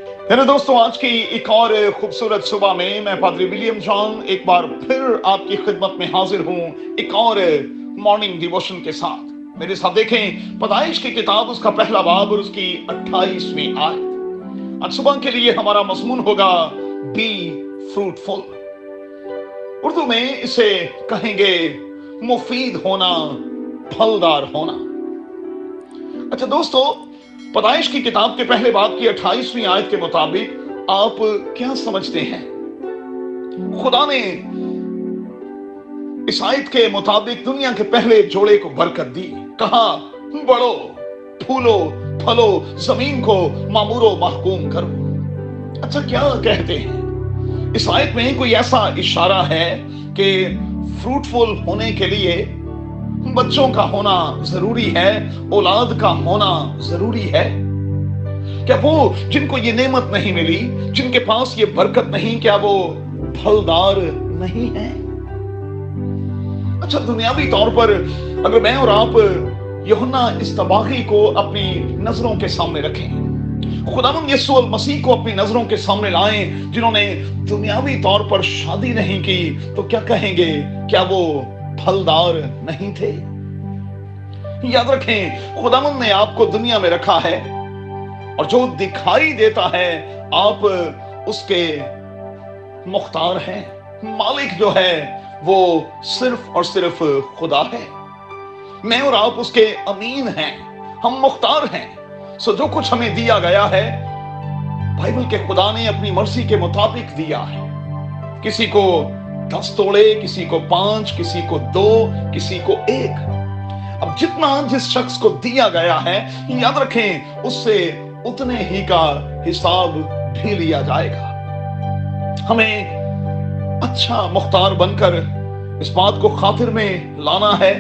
मेरे दोस्तों, आज की एक और खूबसूरत सुबह में मैं पादरी विलियम जॉन एक बार फिर आपकी खिदमत में हाजिर हूं एक और मॉर्निंग डिवोशन के साथ। मेरे साथ देखें पैदाइश की किताब, उसका पहला बाब और उसकी 28वीं आयत। आज सुबह के लिए हमारा मजमून होगा बी फ्रूटफुल। उर्दू में इसे कहेंगे मुफीद होना, फलदार होना। अच्छा दोस्तों, पैदाइश की किताब के पहले बाब की 28वीं आयत के मुताबिक आप क्या समझते हैं? खुदा ने इस आयत के मुताबिक दुनिया के पहले जोड़े को बरकत दी। कहा, बढ़ो, फूलो, फलो, जमीन को मामूरो महकूम करो। अच्छा, क्या कहते हैं? इस आयत में कोई ऐसा इशारा है कि फ्रूटफुल होने के लिए बच्चों का होना जरूरी है, औलाद का होना जरूरी है? क्या वो जिनको ये नेमत नहीं मिली, जिनके पास ये बरकत नहीं, क्या वो फलदार नहीं है? अच्छा, दुनियावी तौर पर अगर मैं और आप यूहन्ना इस्तबागी को अपनी नजरों के सामने रखें, खुदावंद यीशु अल मसीह को अपनी नजरों के सामने लाएं, जिन्होंने दुनियावी तौर पर शादी नहीं की, तो क्या कहेंगे? क्या वो फलदार नहीं थे? याद रखें, खुदावंद ने आपको दुनिया में रखा है और जो दिखाई देता है आप उसके मुख्तार हैं। मालिक जो है वो सिर्फ और सिर्फ खुदा है। मैं और आप उसके अमीन हैं, हम मुख्तार हैं। सो जो कुछ हमें दिया गया है, बाइबल के खुदा ने अपनी मर्जी के मुताबिक दिया है। किसी को 10 तोड़े, किसी को 5, किसी को 2, किसी को 1। अब जितना जिस शख्स को दिया गया है, याद रखें, उससे उतने ही का हिसाब भी लिया जाएगा। हमें अच्छा मुख्तार बनकर इस बात को खातिर में लाना है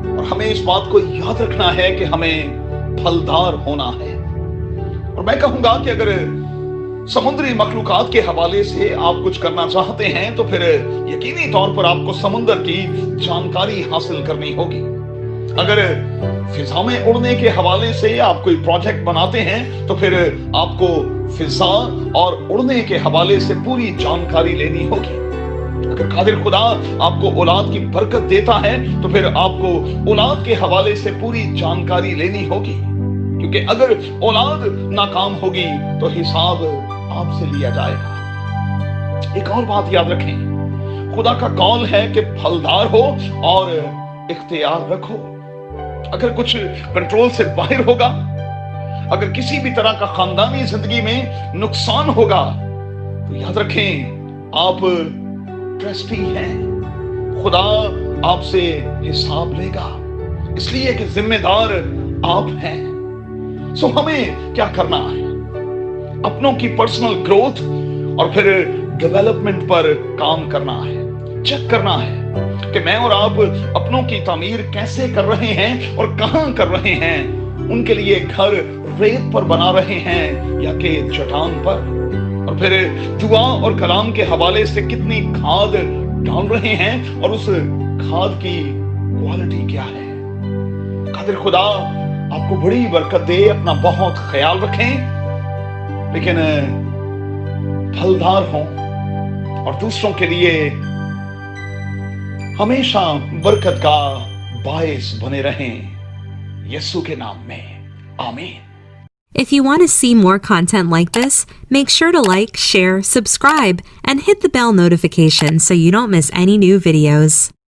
और हमें इस बात को याद रखना है कि हमें फलदार होना है। और मैं कहूंगा कि अगर समुद्री मखलूकात के हवाले से आप कुछ करना चाहते हैं तो फिर यकीनी तौर पर आपको समुद्र की जानकारी हासिल करनी होगी। अगर फिजा में उड़ने के हवाले से आप कोई प्रोजेक्ट बनाते हैं तो फिर आपको फिजा और उड़ने के हवाले से पूरी जानकारी लेनी होगी। अगर कादिर खुदा आपको औलाद की बरकत देता है तो फिर आपको औलाद के हवाले से पूरी जानकारी लेनी होगी, क्योंकि अगर औलाद नाकाम होगी तो हिसाब आपसे लिया जाएगा। एक और बात याद रखें, खुदा का कौल है कि फलदार हो और इख्तियार रखो। अगर कुछ कंट्रोल से बाहर होगा, अगर किसी भी तरह का खानदानी जिंदगी में नुकसान होगा, तो याद रखें, आप ट्रस्टी हैं। खुदा आपसे हिसाब लेगा, इसलिए कि जिम्मेदार आप हैं। सो हमें क्या करना है? अपनों की पर्सनल ग्रोथ और फिर डेवलपमेंट पर काम करना है। चेक करना है कि मैं और आप अपनों की तामीर कैसे कर रहे हैं और कहां कर रहे हैं। उनके लिए घर रेत पर बना रहे हैं या कि चट्टान पर? और फिर दुआ और कलाम के हवाले से कितनी खाद डाल रहे हैं और उस खाद की क्वालिटी क्या है? कादिर खुदा आपको बड़ी बरकत दे। अपना बहुत ख्याल रखें, लेकिन फलदार हों और दूसरों के लिए हमेशा बरकत का बायस बने रहें, यीशु के नाम में, आमीन। If you want to see more content like this, make sure to like, share, subscribe, and hit the bell notification so you don't miss any new videos.